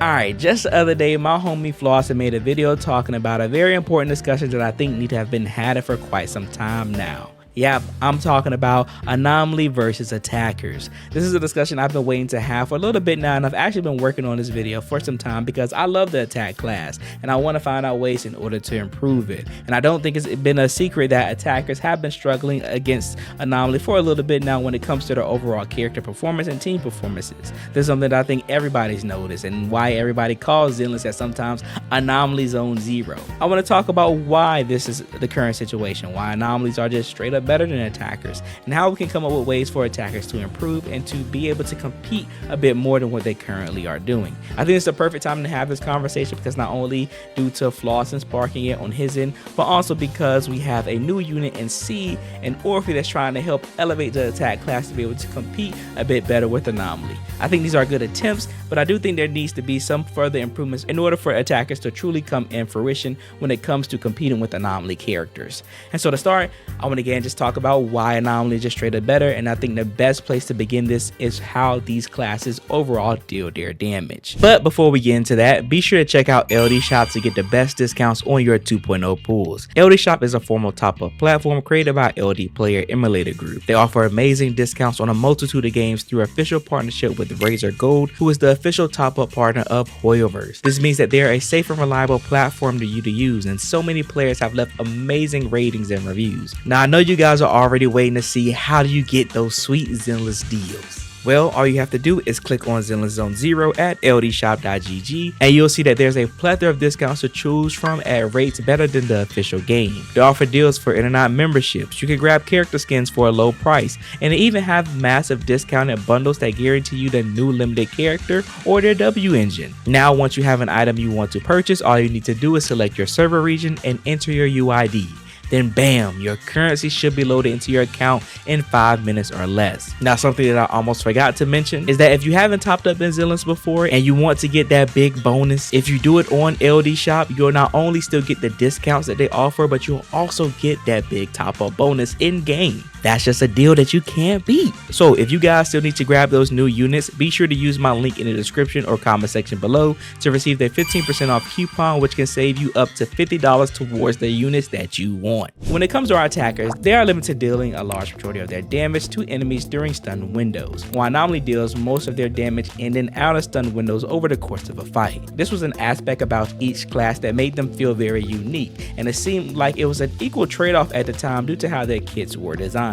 Alright, just the other day, my homie Flossin made a video talking about a very important discussion that I think need to have been had for quite some time now. Yep, I'm talking about Anomaly versus attackers. This is a discussion I've been waiting to have for a little bit now, and I've actually been working on this video for some time because I love the attack class and I want to find out ways in order to improve it. And I don't think it's been a secret that attackers have been struggling against Anomaly for a little bit now when it comes to their overall character performance and team performances. This is something that I think everybody's noticed and why everybody calls Zenless at sometimes Anomaly Zone Zero. I want to talk about why this is the current situation, why anomalies are just straight up better than attackers, and how we can come up with ways for attackers to improve and to be able to compete a bit more than what they currently are doing. I think it's the perfect time to have this conversation because not only due to Flossin sparking it on his end, but also because we have a new unit in C and Orphe that's trying to help elevate the attack class to be able to compete a bit better with Anomaly. I think these are good attempts, but I do think there needs to be some further improvements in order for attackers to truly come in fruition when it comes to competing with Anomaly characters. And so to start, I want to again just talk about why Anomaly is just straight up better, and I think the best place to begin this is how these classes overall deal their damage. But before we get into that, be sure to check out LD Shop to get the best discounts on your 2.0 pools. LD Shop is a formal top-up platform created by LD Player Emulator Group. They offer amazing discounts on a multitude of games through official partnership with Razor Gold, who is the official top-up partner of HoYoverse. This means that they're a safe and reliable platform for you to use, and so many players have left amazing ratings and reviews. Now I know you guys are already waiting to see how do you get those sweet Zenless deals. Well, all you have to do is click on Zenless Zone Zero at ldshop.gg and you'll see that there's a plethora of discounts to choose from at rates better than the official game. They offer deals for in and out memberships, you can grab character skins for a low price, and they even have massive discounted bundles that guarantee you the new limited character or their W engine. Now once you have an item you want to purchase, all you need to do is select your server region and enter your UID. Then bam, your currency should be loaded into your account in 5 minutes or less. Now something that I almost forgot to mention is that if you haven't topped up in Zenless before and you want to get that big bonus, if you do it on LD Shop, you'll not only still get the discounts that they offer, but you'll also get that big top up bonus in game. That's just a deal that you can't beat. So if you guys still need to grab those new units, be sure to use my link in the description or comment section below to receive their 15% off coupon, which can save you up to $50 towards the units that you want. When it comes to our attackers, they are limited to dealing a large majority of their damage to enemies during stun windows, while Anomaly deals most of their damage in and out of stun windows over the course of a fight. This was an aspect about each class that made them feel very unique, and it seemed like it was an equal trade-off at the time due to how their kits were designed.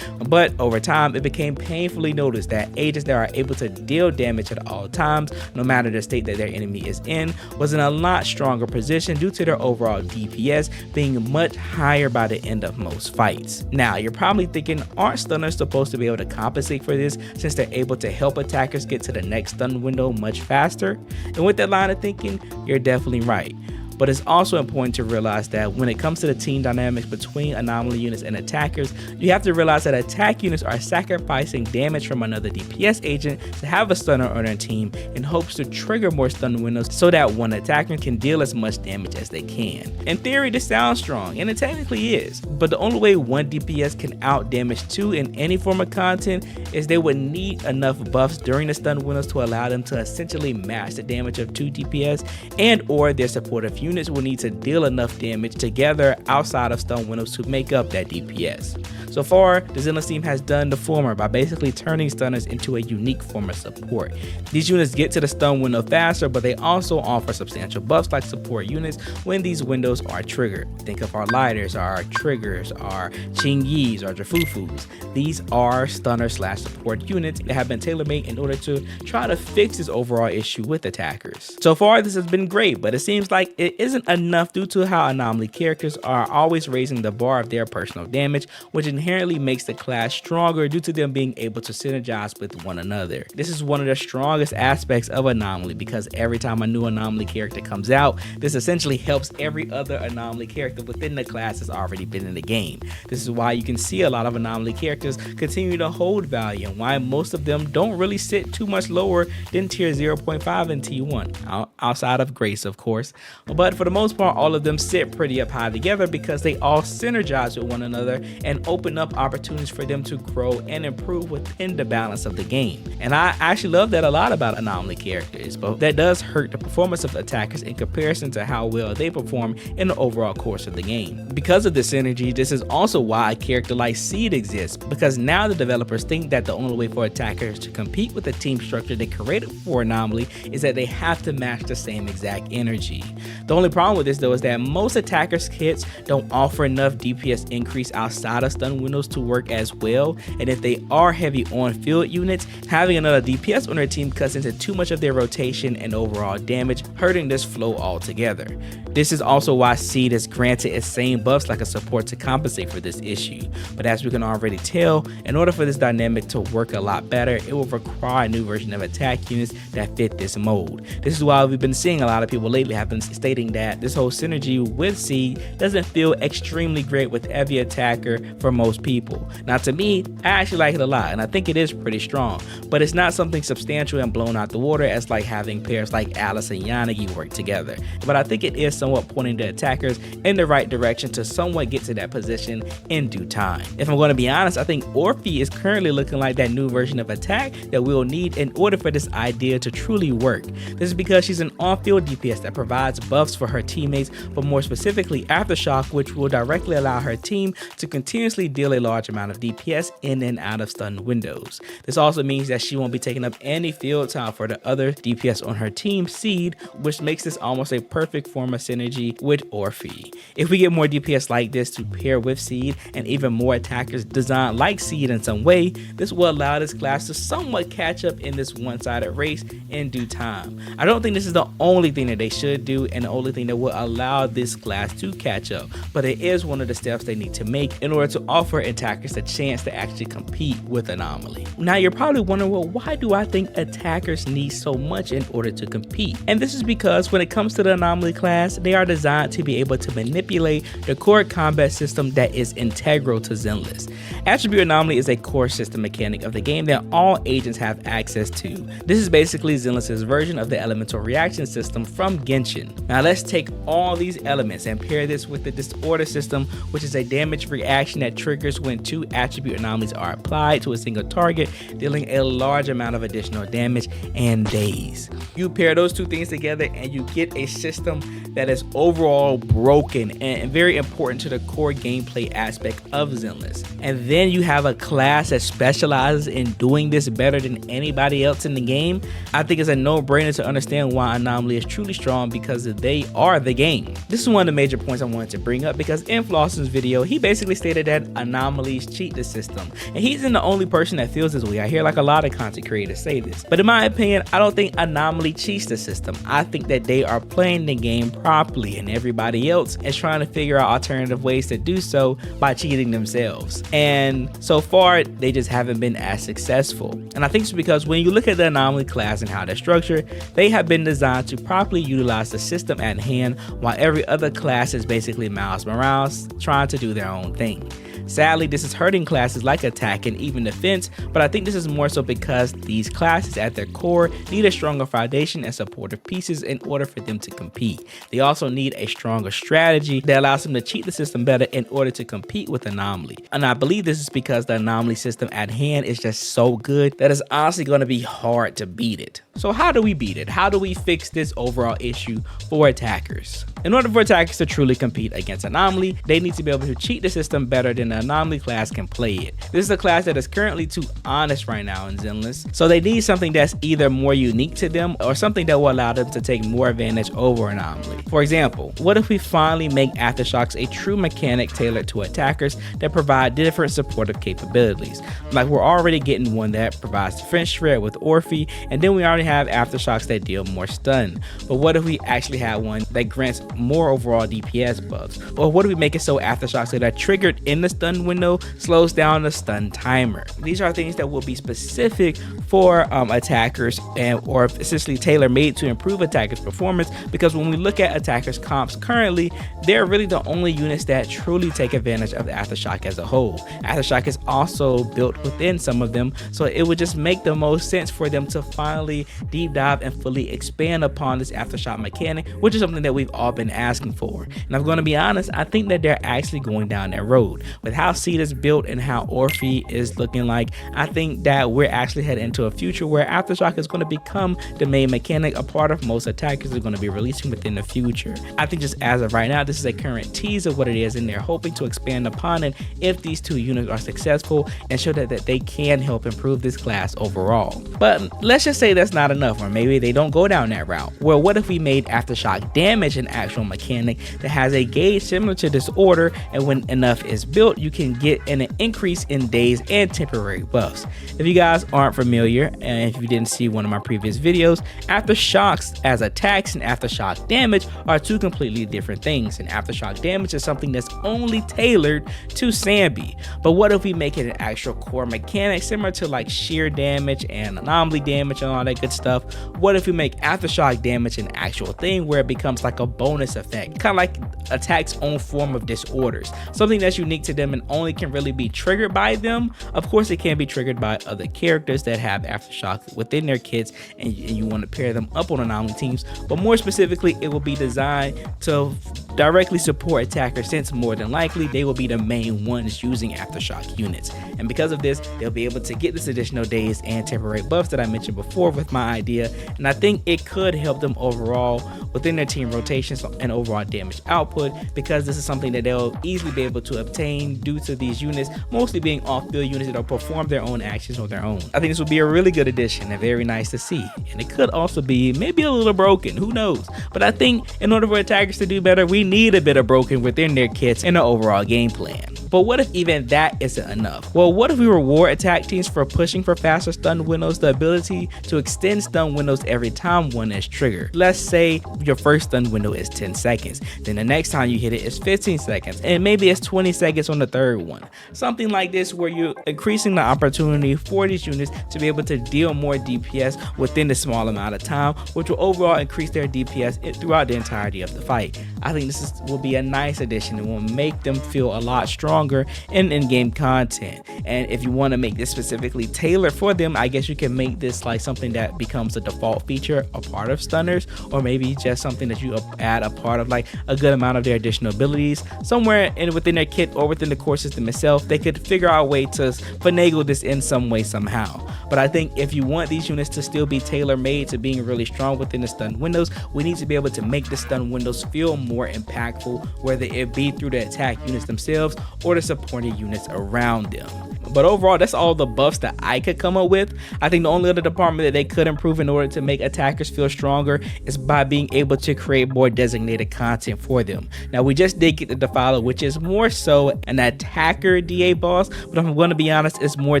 But over time, it became painfully noticed that agents that are able to deal damage at all times, no matter the state that their enemy is in, was in a lot stronger position due to their overall DPS being much higher by the end of most fights. Now you're probably thinking, aren't stunners supposed to be able to compensate for this since they're able to help attackers get to the next stun window much faster? And with that line of thinking, you're definitely right. But it's also important to realize that when it comes to the team dynamics between Anomaly units and attackers, you have to realize that attack units are sacrificing damage from another DPS agent to have a stunner on their team in hopes to trigger more stun windows so that one attacker can deal as much damage as they can. In theory, this sounds strong, and it technically is, but the only way one DPS can out damage two in any form of content is they would need enough buffs during the stun windows to allow them to essentially match the damage of two DPS, and or their supportive units will need to deal enough damage together outside of stun windows to make up that DPS. So far, the Zenless team has done the former by basically turning stunners into a unique form of support. These units get to the stun window faster, but they also offer substantial buffs like support units when these windows are triggered. Think of our lighters, our triggers, our Qingyis, our Jafufus. These are stunner slash support units that have been tailor-made in order to try to fix this overall issue with attackers. So far, this has been great, but it seems like it isn't enough due to how Anomaly characters are always raising the bar of their personal damage, which inherently makes the class stronger due to them being able to synergize with one another. This is one of the strongest aspects of Anomaly because every time a new Anomaly character comes out, this essentially helps every other Anomaly character within the class that's already been in the game. This is why you can see a lot of Anomaly characters continue to hold value and why most of them don't really sit too much lower than tier 0.5 and T1, outside of Grace of course. But but for the most part, all of them sit pretty up high together because they all synergize with one another and open up opportunities for them to grow and improve within the balance of the game. And I actually love that a lot about Anomaly characters, but that does hurt the performance of attackers in comparison to how well they perform in the overall course of the game. Because of this synergy, this is also why a character like Seed exists, because now the developers think that the only way for attackers to compete with the team structure they created for Anomaly is that they have to match the same exact energy. The only problem with this though is that most attackers kits don't offer enough DPS increase outside of stun windows to work as well, and if they are heavy on field units, having another DPS on their team cuts into too much of their rotation and overall damage, hurting this flow altogether. This is also why Seed is granted its same buffs like a support to compensate for this issue, but as we can already tell, in order for this dynamic to work a lot better, it will require a new version of attack units that fit this mode. This is why we've been seeing a lot of people lately have been stating that this whole synergy with Seed doesn't feel extremely great with heavy attacker for most people. Now to me, I actually like it a lot and I think it is pretty strong, but it's not something substantial and blown out the water as like having pairs like Alice and Yanagi work together. But I think it is somewhat pointing the attackers in the right direction to somewhat get to that position in due time. If I'm going to be honest, I think Orphe is currently looking like that new version of attack that we'll need in order for this idea to truly work. This is because she's an on-field DPS that provides buffs for her teammates, but more specifically Aftershock, which will directly allow her team to continuously deal a large amount of DPS in and out of stun windows. This also means that she won't be taking up any field time for the other DPS on her team, Seed, which makes this almost a perfect form of synergy with Orphe. If we get more DPS like this to pair with Seed and even more attackers designed like Seed in some way, this will allow this class to somewhat catch up in this one-sided race in due time. I don't think this is the only thing that they should do and the only thing that will allow this class to catch up, but it is one of the steps they need to make in order to offer attackers a chance to actually compete with Anomaly. Now you're probably wondering, well, why do I think attackers need so much in order to compete? And this is because when it comes to the Anomaly class, they are designed to be able to manipulate the core combat system that is integral to Zenless. Attribute Anomaly is a core system mechanic of the game that all agents have access to. This is basically Zenless's version of the elemental reaction system from Genshin. Now let's take all these elements and pair this with the disorder system, which is a damage reaction that triggers when two attribute anomalies are applied to a single target, dealing a large amount of additional damage and daze. You pair those two things together and you get a system that is overall broken and very important to the core gameplay aspect of Zenless. And then you have a class that specializes in doing this better than anybody else in the game. I think it's a no-brainer to understand why Anomaly is truly strong, because they are the game. This is one of the major points I wanted to bring up, because in Flossen's video, he basically stated that anomalies cheat the system, and he's not the only person that feels this way. I hear like a lot of content creators say this, but in my opinion, I don't think Anomaly cheats the system. I think that they are playing the game properly and everybody else is trying to figure out alternative ways to do so by cheating themselves, and so far they just haven't been as successful. And I think it's because when you look at the Anomaly class and how they're structured, they have been designed to properly utilize the system at hand, while every other class is basically Miles Morales trying to do their own thing. Sadly, this is hurting classes like attack and even defense, but I think this is more so because these classes at their core need a stronger foundation and supportive pieces in order for them to compete. They also need a stronger strategy that allows them to cheat the system better in order to compete with Anomaly. And I believe this is because the Anomaly system at hand is just so good that it's honestly going to be hard to beat it. So how do we beat it? How do we fix this overall issue for attackers? In order for attackers to truly compete against Anomaly, they need to be able to cheat the system better than the Anomaly class can play it. This is a class that is currently too honest right now in Zenless, so they need something that's either more unique to them or something that will allow them to take more advantage over Anomaly. For example, what if we finally make Aftershocks a true mechanic tailored to attackers that provide different supportive capabilities? Like we're already getting one that provides defense shred with Orphe, and then we already have Aftershocks that deal more stun. But what if we actually have one that grants more overall DPS buffs? Or what if we make it so Aftershocks that are triggered in the stun window slows down the stun timer? These are things that will be specific for attackers or essentially tailor-made to improve attackers' performance, because when we look at attackers' comps currently, they're really the only units that truly take advantage of Aftershock as a whole. Aftershock is also built within some of them, so it would just make the most sense for them to finally deep dive and fully expand upon this aftershock mechanic, which is something that we've all been asking for. And I'm going to be honest, I think that they're actually going down that road. With how Seed is built and how Orphe is looking like, I think that we're actually heading into a future where aftershock is going to become the main mechanic, a part of most attackers are going to be releasing within the future. I think just as of right now, this is a current tease of what it is, and they're hoping to expand upon it if these two units are successful and show that they can help improve this class overall. But let's just say that's not enough, or maybe they don't go down that route. Well, what if we made aftershock damage an actual mechanic that has a gauge similar to Disorder, and when enough is built, you can get an increase in days and temporary buffs. If you guys aren't familiar, and if you didn't see one of my previous videos, aftershocks as attacks and aftershock damage are two completely different things, and aftershock damage is something that's only tailored to Sambi. But what if we make it an actual core mechanic similar to like sheer damage and anomaly damage and all that good stuff? What if we make aftershock damage an actual thing where it becomes like a bonus effect, kind of like attack's own form of disorders, something that's unique to them and only can really be triggered by them? Of course it can be triggered by other characters that have aftershock within their kits, and you want to pair them up on anomaly teams, but more specifically it will be designed to directly support attackers, since more than likely they will be the main ones using aftershock units. And because of this, they'll be able to get this additional days and temporary buffs that I mentioned before with my idea, and I think it could help them overall within their team rotations and overall damage output, because this is something that they'll easily be able to obtain due to these units mostly being off-field units that will perform their own actions on their own. I think this would be a really good addition and very nice to see, and it could also be maybe a little broken, who knows, but I think in order for attackers to do better, we need a bit of broken within their kits and the overall game plan. But what if even that isn't enough? Well, what if we reward attack teams for pushing for faster stun windows, the ability to extend stun windows every time one is triggered? Let's say your first stun window is 10 seconds, then the next time you hit it is 15 seconds, and maybe it's 20 seconds on the third one. Something like this where you're increasing the opportunity for these units to be able to deal more DPS within a small amount of time, which will overall increase their DPS throughout the entirety of the fight. I think this will be a nice addition and will make them feel a lot stronger in in-game content. And if you want to make this specifically tailored for them, I guess you can make this like something that becomes a default feature, a part of stunners, or maybe just something that you add a part of like a good amount of their additional abilities somewhere within their kit or within the core system itself. They could figure out a way to finagle this in some way somehow. But I think if you want these units to still be tailor-made to being really strong within the stun windows, we need to be able to make the stun windows feel more impactful, whether it be through the attack units themselves or the supporting units around them. But overall, that's all the buffs that I could come up with. I think the only other department that they could improve in order to make attackers feel stronger is by being able to create more designated content for them. Now, we just did get the Defiler, which is more so an attacker DA boss, but if I'm going to be honest, it's more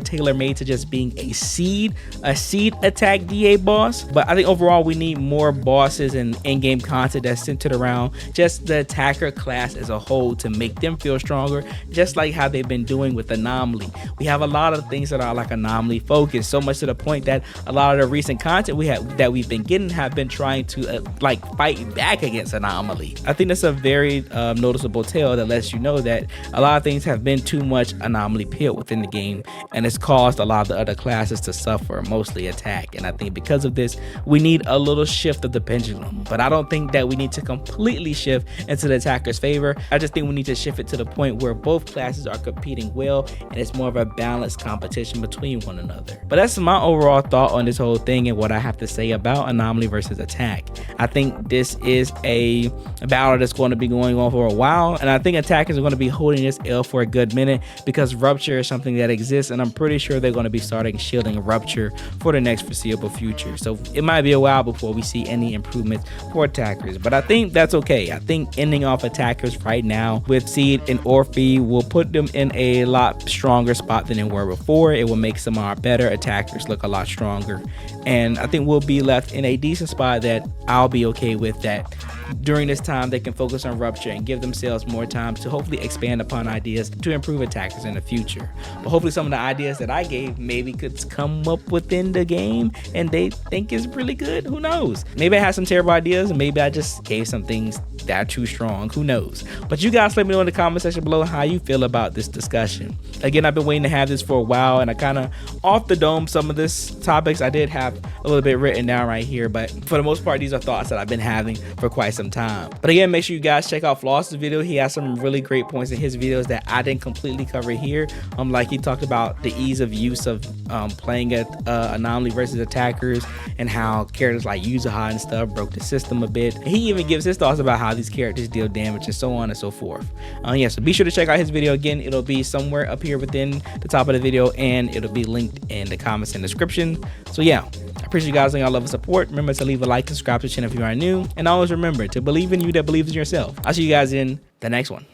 tailor-made to just being a seed attack DA boss. But I think overall, we need more bosses and in-game content that's centered around just the attacker class as a whole to make them feel stronger, just like how they've been doing with Anomaly. We have a lot of things that are like Anomaly focused, so much to the point that a lot of the recent content we've been getting have been trying to like fight back against Anomaly. I think that's a very noticeable tale that lets you know that a lot of things have been too much Anomaly pit within the game, and it's caused a lot of the other classes to suffer, mostly attack. And I think because of this, we need a little shift of the pendulum. But I don't think that we need to completely shift into the attacker's favor. I just think we need to shift it to the point where both classes are competing well and it's more of a balanced competition between one another. But that's my overall thought on this whole thing and what I have to say about Anomaly versus Attack. I think this is a battle that's going to be going on for a while, and I think attackers are going to be holding this L for a good minute because Rupture is something that exists, and I'm pretty sure they're going to be starting shielding Rupture for the next foreseeable future. So it might be a while before we see any improvements for attackers, but I think that's okay. I think ending off attackers right now with Seed and Orphe will put them in a lot stronger spot than they were before. It will make some of our better attackers look a lot stronger, and I think we'll be left in a decent spot that I'll be okay with, that during this time they can focus on Rupture and give themselves more time to hopefully expand upon ideas to improve attackers in the future. But hopefully some of the ideas that I gave maybe could come up within the game and they think is really good. Who knows? Maybe I had some terrible ideas and maybe I just gave some things that are too strong. Who knows? But you guys let me know in the comment section below how you feel about this discussion. Again, I've been waiting to have this for a while and I kind of off the dome some of this topics. I did have a little bit written down right here, but for the most part these are thoughts that I've been having for quite some time. But again, make sure you guys check out Floss's video. He has some really great points in his videos that I didn't completely cover here. Like he talked about the ease of use of playing at Anomaly versus attackers and how characters like Yuzuha and stuff broke the system a bit. And he even gives his thoughts about how these characters deal damage and so on and so forth. Yeah, so be sure to check out his video. Again, it'll be somewhere up here within the top of the video and it'll be linked in the comments and description. So yeah, I appreciate you guys and y'all love and support. Remember to leave a like, subscribe to the channel if you are new, and always remember to believe in you that believes in yourself. I'll see you guys in the next one.